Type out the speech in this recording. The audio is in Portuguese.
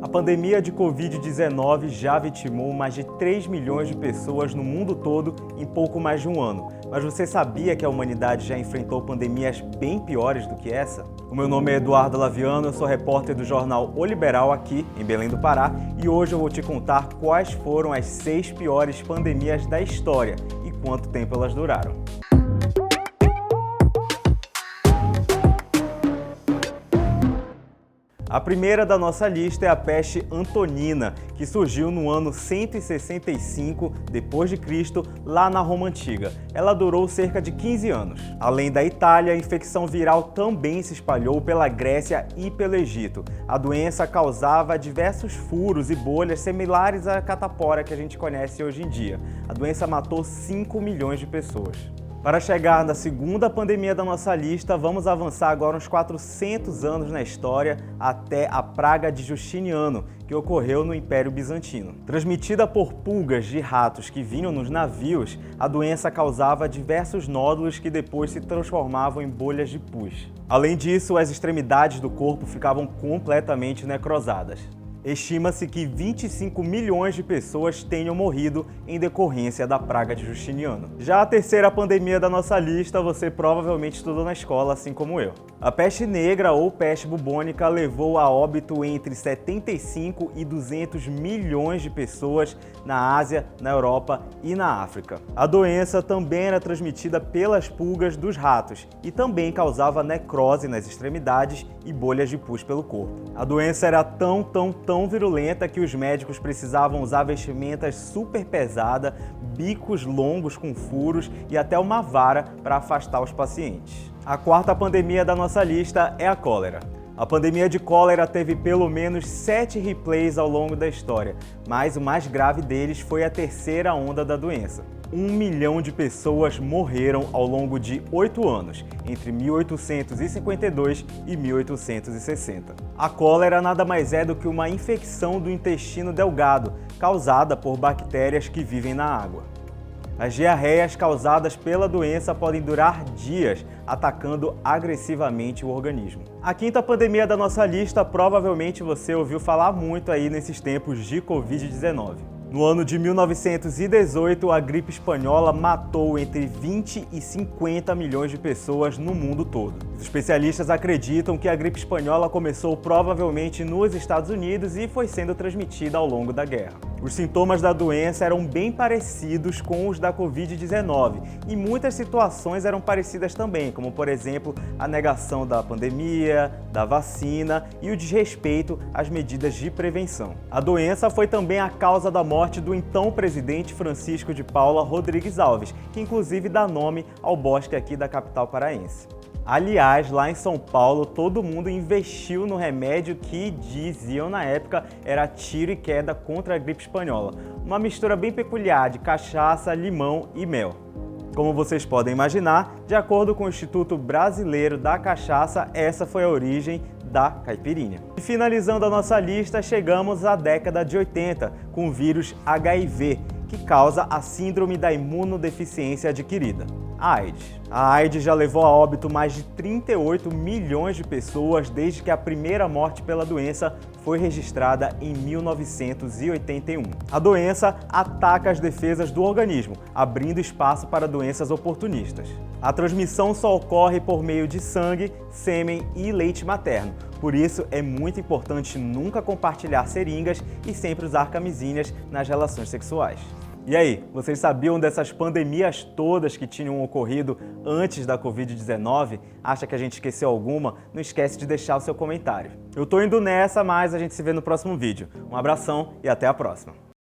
A pandemia de Covid-19 já vitimou mais de 3 milhões de pessoas no mundo todo em pouco mais de um ano. Mas você sabia que a humanidade já enfrentou pandemias bem piores do que essa? O meu nome é Eduardo Laviano, eu sou repórter do jornal O Liberal aqui em Belém do Pará e hoje eu vou te contar quais foram as 6 piores pandemias da história e quanto tempo elas duraram. A primeira da nossa lista é a peste antonina, que surgiu no ano 165 d.C., lá na Roma Antiga. Ela durou cerca de 15 anos. Além da Itália, a infecção viral também se espalhou pela Grécia e pelo Egito. A doença causava diversos furos e bolhas similares à catapora que a gente conhece hoje em dia. A doença matou 5 milhões de pessoas. Para chegar na segunda pandemia da nossa lista, vamos avançar agora uns 400 anos na história até a praga de Justiniano, que ocorreu no Império Bizantino. Transmitida por pulgas de ratos que vinham nos navios, a doença causava diversos nódulos que depois se transformavam em bolhas de pus. Além disso, as extremidades do corpo ficavam completamente necrosadas. Estima-se que 25 milhões de pessoas tenham morrido em decorrência da praga de Justiniano. Já a terceira pandemia da nossa lista, você provavelmente estudou na escola, assim como eu. A peste negra ou peste bubônica levou a óbito entre 75 e 200 milhões de pessoas na Ásia, na Europa e na África. A doença também era transmitida pelas pulgas dos ratos e também causava necrose nas extremidades e bolhas de pus pelo corpo. A doença era tão virulenta que os médicos precisavam usar vestimentas super pesadas, bicos longos com furos e até uma vara para afastar os pacientes. A quarta pandemia da nossa lista é a cólera. A pandemia de cólera teve pelo menos 7 replays ao longo da história, mas o mais grave deles foi a terceira onda da doença. 1 milhão de pessoas morreram ao longo de 8 anos, entre 1852 e 1860. A cólera nada mais é do que uma infecção do intestino delgado, causada por bactérias que vivem na água. As diarreias causadas pela doença podem durar dias, atacando agressivamente o organismo. A quinta pandemia da nossa lista, provavelmente você ouviu falar muito aí nesses tempos de Covid-19. No ano de 1918, a gripe espanhola matou entre 20 e 50 milhões de pessoas no mundo todo. Os especialistas acreditam que a gripe espanhola começou provavelmente nos Estados Unidos e foi sendo transmitida ao longo da guerra. Os sintomas da doença eram bem parecidos com os da Covid-19 e muitas situações eram parecidas também, como por exemplo a negação da pandemia, da vacina e o desrespeito às medidas de prevenção. A doença foi também a causa da morte do então presidente Francisco de Paula Rodrigues Alves, que inclusive dá nome ao bosque aqui da capital paraense. Aliás, lá em São Paulo, todo mundo investiu no remédio que diziam na época era tiro e queda contra a gripe espanhola. Uma mistura bem peculiar de cachaça, limão e mel. Como vocês podem imaginar, de acordo com o Instituto Brasileiro da Cachaça, essa foi a origem da caipirinha. E finalizando a nossa lista, chegamos à década de 80, com o vírus HIV, que causa a síndrome da imunodeficiência adquirida, a AIDS. A AIDS já levou a óbito mais de 38 milhões de pessoas desde que a primeira morte pela doença foi registrada em 1981. A doença ataca as defesas do organismo, abrindo espaço para doenças oportunistas. A transmissão só ocorre por meio de sangue, sêmen e leite materno. Por isso, é muito importante nunca compartilhar seringas e sempre usar camisinhas nas relações sexuais. E aí, vocês sabiam dessas pandemias todas que tinham ocorrido antes da Covid-19? Acha que a gente esqueceu alguma? Não esquece de deixar o seu comentário. Eu tô indo nessa, mas a gente se vê no próximo vídeo. Um abração e até a próxima!